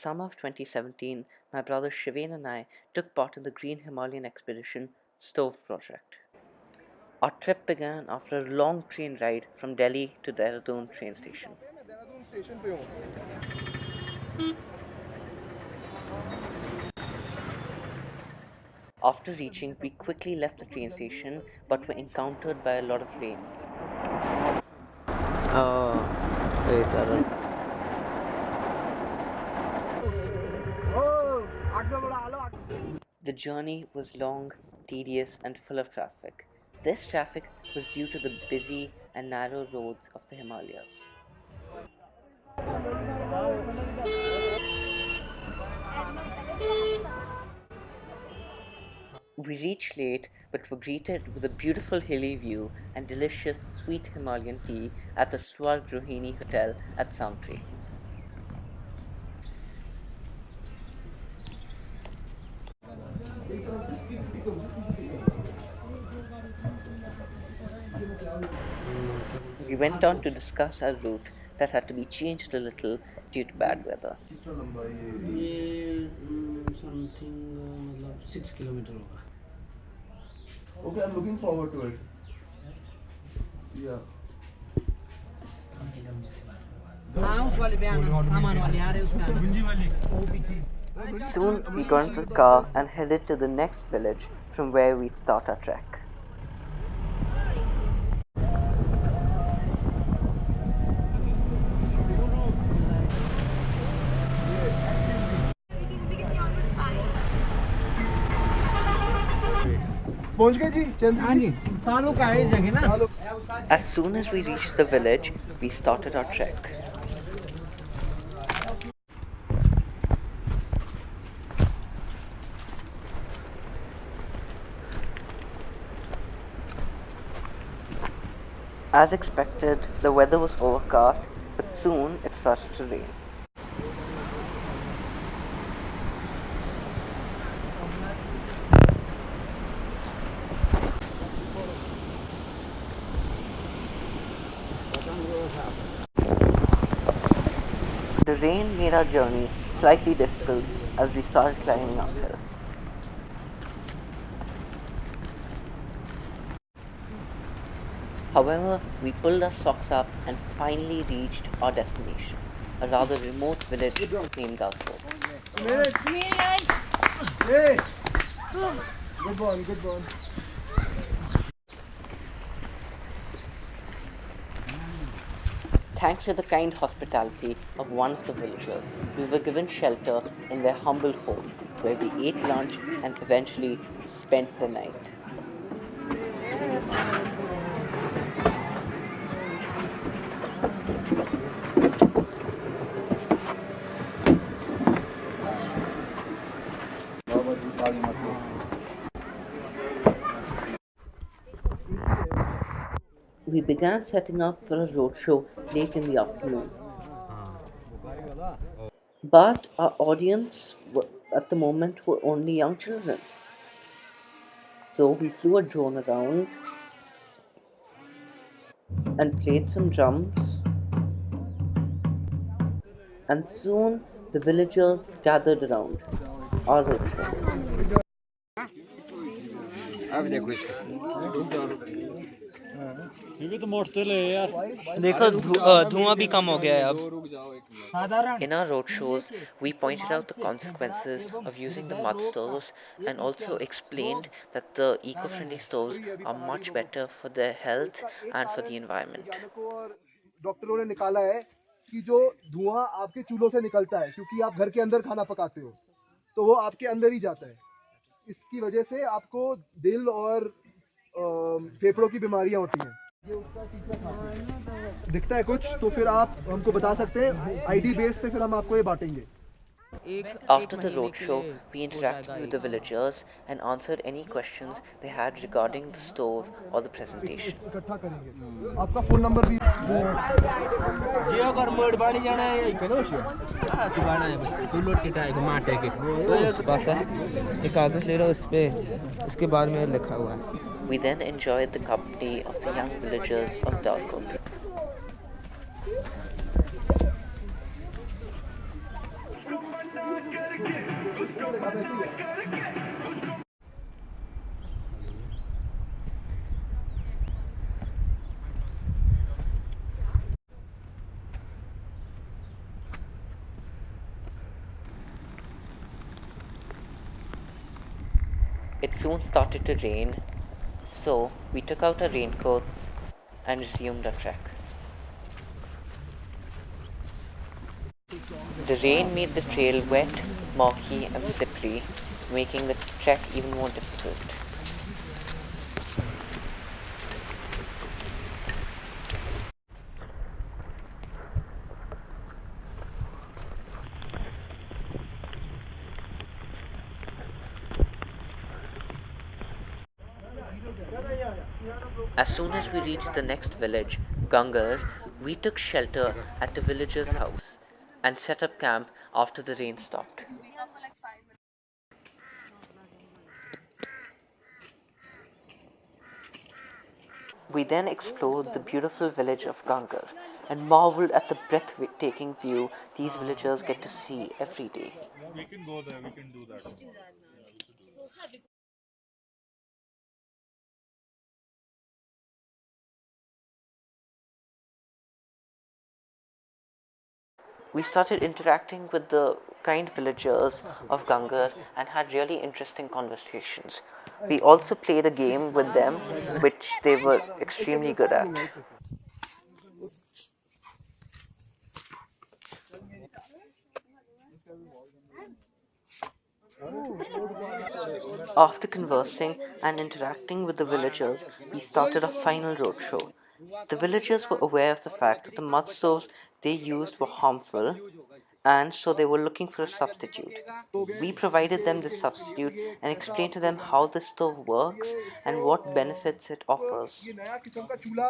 summer of 2017, my brother Shiven and I took part in the Green Himalayan Expedition Stove Project. Our trip began after a long train ride from Delhi to Dehradun train station. After reaching, we quickly left the train station but were encountered by a lot of rain. The journey was long, tedious, and full of traffic. This traffic was due to the busy and narrow roads of the Himalayas. We reached late but were greeted with a beautiful hilly view and delicious sweet Himalayan tea at the Swarg Rohini Hotel at Soundtree. We went on to discuss our route that had to be changed a little due to bad weather. Something 6 kilometers. Okay, I'm looking forward to it. Yeah. Soon we got into the car and headed to the next village from where we'd start our trek. As soon as we reached the village, we started our trek. As expected, the weather was overcast, but soon it started to rain. The rain made our journey slightly difficult as we started climbing uphill. However, we pulled our socks up and finally reached our destination, a rather remote village named Galpo. Hey! Good one, good one. Thanks to the kind hospitality of one of the villagers, we were given shelter in their humble home, where we ate lunch and eventually spent the night. We began setting up for a roadshow late in the afternoon. But our audience at the moment were only young children. So we flew a drone around and played some drums. And soon the villagers gathered around our roadshow. धुआं भी कम हो गया है अब. In our roadshows, we pointed out the consequences of using the mud stoves and also explained that the eco-friendly stoves are much better for their health and for the environment. डॉक्टरों ने निकाला है कि जो धुआं आपके चूल्हों से निकलता है, क्योंकि आप घर के अंदर खाना पकाते हो, तो वो आपके अंदर ही जाता है. इसकी वजह से आपको दिल और फेफड़ों की बीमारियां होती हैं. ये उसका तीसरा दिखता है कुछ, तो फिर आप हमको बता सकते हैं. आईडी बेस पे फिर हम आपको ये बांटेंगे. After the roadshow, we interacted with the villagers and answered any questions they had regarding the stove or the presentation. इकट्ठा करेंगे. आपका फोन नंबर भी. जे अगर मोड़ बाड़ी जाना है यही करो शे. हां तू बाड़ा है तू लोट के टाइप माटे के. तो ये बस है. एक कागज ले लो इस पे. इसके बाद में लिखा हुआ है. We then enjoyed the company of the young villagers of Dalkot. देखा वैसे ही है। It soon started to rain, so we took out our raincoats and resumed our trek. The rain made the trail wet, murky, and slippery, making the trek even more difficult. As soon as we reached the next village, Gangar, we took shelter at the villager's house and set up camp after the rain stopped. We then explored the beautiful village of Gangar and marveled at the breathtaking view these villagers get to see every day. We can go there, we can do that. We started interacting with the kind villagers of Gangar and had really interesting conversations. We also played a game with them, which they were extremely good at. After conversing and interacting with the villagers, we started our final roadshow. The villagers were aware of the fact that the mud stoves they used were harmful, and so they were looking for a substitute. We provided them this substitute and explained to them how the stove works and what benefits it offers. ये नया किस्म का चूल्हा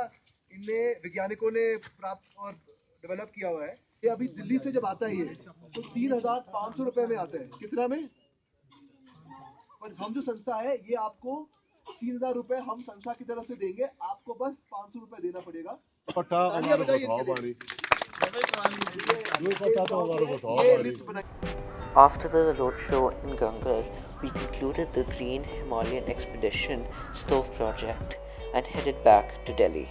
इनने वैज्ञानिकों ने प्राप्त और डेवलप किया हुआ है। ये अभी दिल्ली से जब आता है ये तो 3,500 रुपए में आता है। कितना में? पर हम जो संस्था है ये आपको 3,000 रुपए हम संस्था की तरफ से देंगे, आपको बस 500 रुपए देना पड़ेगा। After the roadshow in Gangar, we concluded the Green Himalayan Expedition Stove Project and headed back to Delhi.